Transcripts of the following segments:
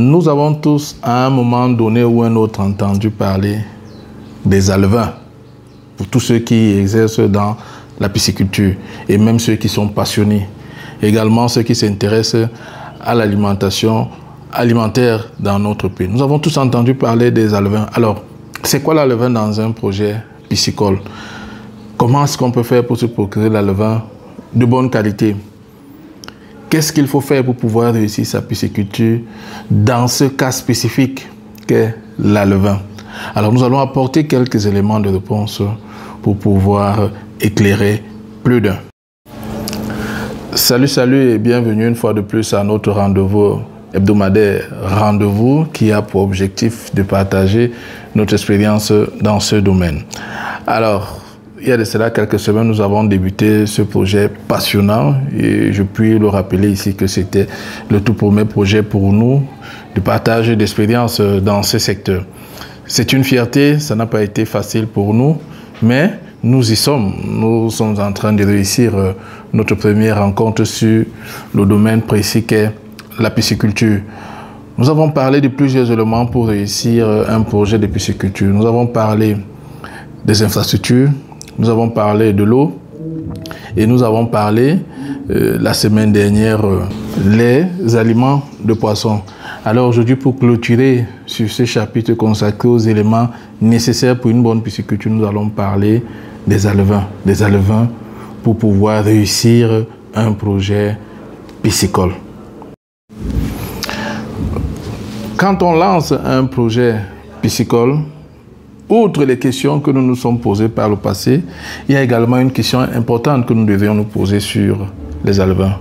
Nous avons tous, à un moment donné ou un autre, entendu parler des alevins. Pour tous ceux qui exercent dans la pisciculture et même ceux qui sont passionnés. Également ceux qui s'intéressent à l'alimentation alimentaire dans notre pays. Nous avons tous entendu parler des alevins. Alors, c'est quoi l'alevin dans un projet piscicole? Comment est-ce qu'on peut faire pour se procurer l'alevin de bonne qualité? Qu'est-ce qu'il faut faire pour pouvoir réussir sa pisciculture dans ce cas spécifique qu'est l'alevin? Alors nous allons apporter quelques éléments de réponse pour pouvoir éclairer plus d'un. Salut et bienvenue une fois de plus à notre rendez-vous hebdomadaire. Rendez-vous qui a pour objectif de partager notre expérience dans ce domaine. Alors, il y a de cela quelques semaines, nous avons débuté ce projet passionnant et je puis le rappeler ici que c'était le tout premier projet pour nous de partage d'expérience dans ce secteur. C'est une fierté, ça n'a pas été facile pour nous, mais nous y sommes. Nous sommes en train de réussir notre première rencontre sur le domaine précis qu'est la pisciculture. Nous avons parlé de plusieurs éléments pour réussir un projet de pisciculture. Nous avons parlé des infrastructures, nous avons parlé de l'eau et nous avons parlé la semaine dernière les aliments de poissons. Alors aujourd'hui, pour clôturer sur ce chapitre consacré aux éléments nécessaires pour une bonne pisciculture, nous allons parler des alevins. Des alevins pour pouvoir réussir un projet piscicole. Quand on lance un projet piscicole, outre les questions que nous nous sommes posées par le passé, il y a également une question importante que nous devions nous poser sur les alevins.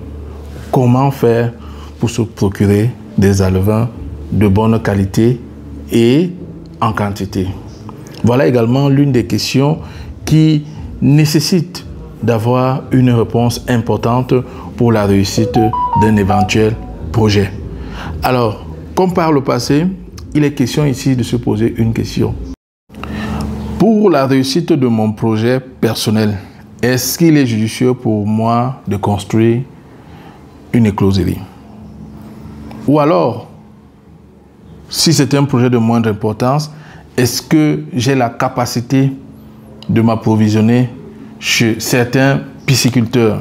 Comment faire pour se procurer des alevins de bonne qualité et en quantité? Voilà également l'une des questions qui nécessite d'avoir une réponse importante pour la réussite d'un éventuel projet. Alors, comme par le passé, il est question ici de se poser une question. Pour la réussite de mon projet personnel, est-ce qu'il est judicieux pour moi de construire une écloserie? Ou alors, si c'est un projet de moindre importance, est-ce que j'ai la capacité de m'approvisionner chez certains pisciculteurs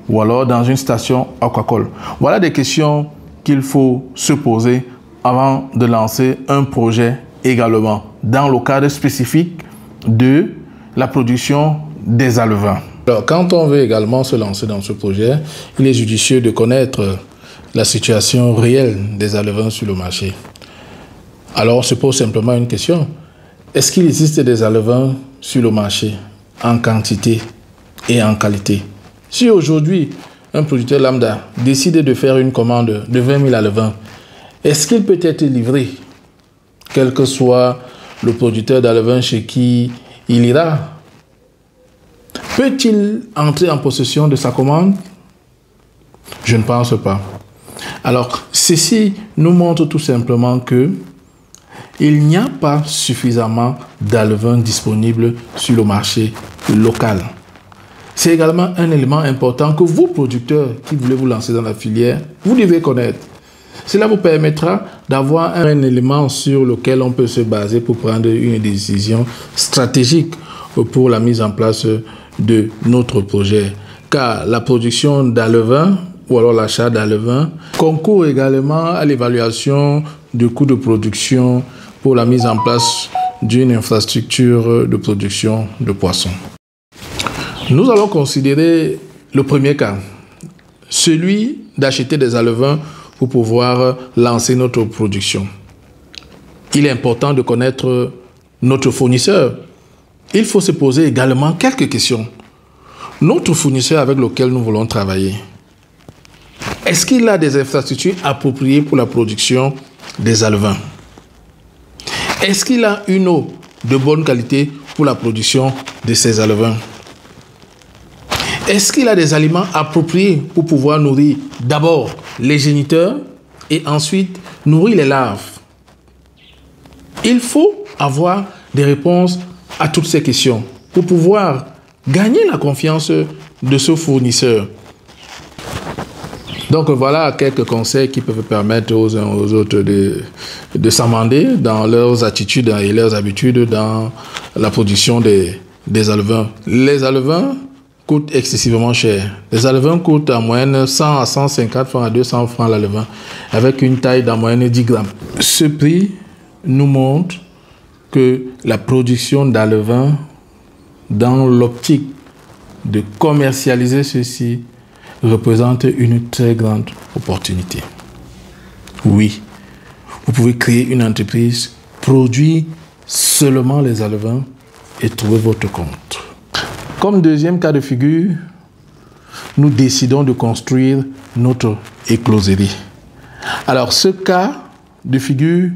ou alors dans une station aquacole? Voilà des questions qu'il faut se poser avant de lancer un projet également, dans le cadre spécifique de la production des alevins. Alors, quand on veut également se lancer dans ce projet, il est judicieux de connaître la situation réelle des alevins sur le marché. Alors, on se pose simplement une question. Est-ce qu'il existe des alevins sur le marché en quantité et en qualité? Si aujourd'hui, un producteur lambda décide de faire une commande de 20 000 alevins, est-ce qu'il peut être livré, quel que soit le producteur d'alevins chez qui il ira? Peut-il entrer en possession de sa commande? Je ne pense pas. Alors, ceci nous montre tout simplement que il n'y a pas suffisamment d'alevins disponibles sur le marché local. C'est également un élément important que vous, producteurs qui voulez vous lancer dans la filière, vous devez connaître. Cela vous permettra d'avoir un élément sur lequel on peut se baser pour prendre une décision stratégique pour la mise en place de notre projet. Car la production d'alevins ou alors l'achat d'alevins concourt également à l'évaluation du coût de production pour la mise en place d'une infrastructure de production de poissons. Nous allons considérer le premier cas, celui d'acheter des alevins pour pouvoir lancer notre production. Il est important de connaître notre fournisseur. Il faut se poser également quelques questions. Notre fournisseur avec lequel nous voulons travailler, est-ce qu'il a des infrastructures appropriées pour la production des alevins? Est-ce qu'il a une eau de bonne qualité pour la production de ces alevins? Est-ce qu'il a des aliments appropriés pour pouvoir nourrir d'abord les géniteurs et ensuite nourrir les larves? Il faut avoir des réponses à toutes ces questions pour pouvoir gagner la confiance de ce fournisseur. Donc voilà quelques conseils qui peuvent permettre aux uns aux autres de s'amender dans leurs attitudes et leurs habitudes dans la production des alevins. Les alevins coûtent excessivement cher. Les alevins coûtent en moyenne 100 à 150 francs à 200 francs l'alevin, avec une taille d'en moyenne 10 grammes. Ce prix nous montre que la production d'alevins, dans l'optique de commercialiser ceci, représente une très grande opportunité. Oui, vous pouvez créer une entreprise, produire seulement les alevins et trouver votre compte. Comme deuxième cas de figure, nous décidons de construire notre écloserie. Alors ce cas de figure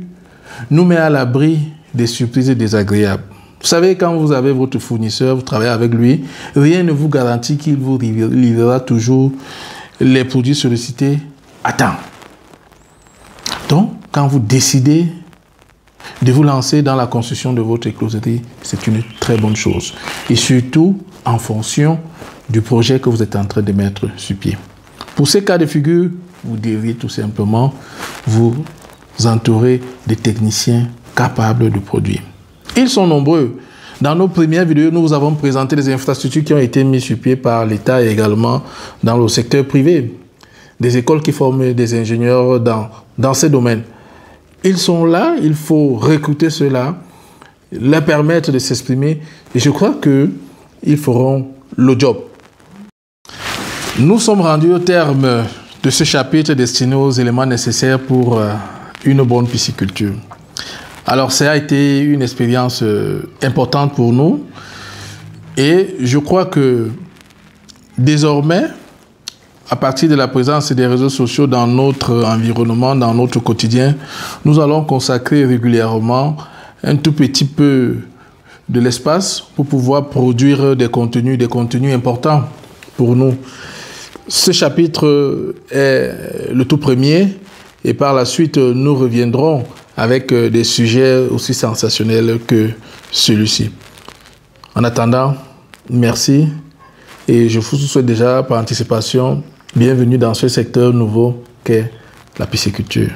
nous met à l'abri des surprises désagréables. Vous savez, quand vous avez votre fournisseur, vous travaillez avec lui, rien ne vous garantit qu'il vous livrera toujours les produits sollicités à temps. Donc, quand vous décidez de vous lancer dans la construction de votre écloserie, c'est une très bonne chose. Et surtout, en fonction du projet que vous êtes en train de mettre sur pied. Pour ces cas de figure, vous devez tout simplement vous entourer de techniciens capables de produire. Ils sont nombreux. Dans nos premières vidéos, nous vous avons présenté les infrastructures qui ont été mises sur pied par l'État et également dans le secteur privé. Des écoles qui forment des ingénieurs dans ces domaines. Ils sont là, il faut recruter ceux-là, leur permettre de s'exprimer et je crois qu'ils feront le job. Nous sommes rendus au terme de ce chapitre destiné aux éléments nécessaires pour une bonne pisciculture. Alors, ça a été une expérience importante pour nous et je crois que désormais, à partir de la présence des réseaux sociaux dans notre environnement, dans notre quotidien, nous allons consacrer régulièrement un tout petit peu de l'espace pour pouvoir produire des contenus importants pour nous. Ce chapitre est le tout premier et par la suite, nous reviendrons avec des sujets aussi sensationnels que celui-ci. En attendant, merci et je vous souhaite déjà par anticipation bienvenue dans ce secteur nouveau qu'est la pisciculture.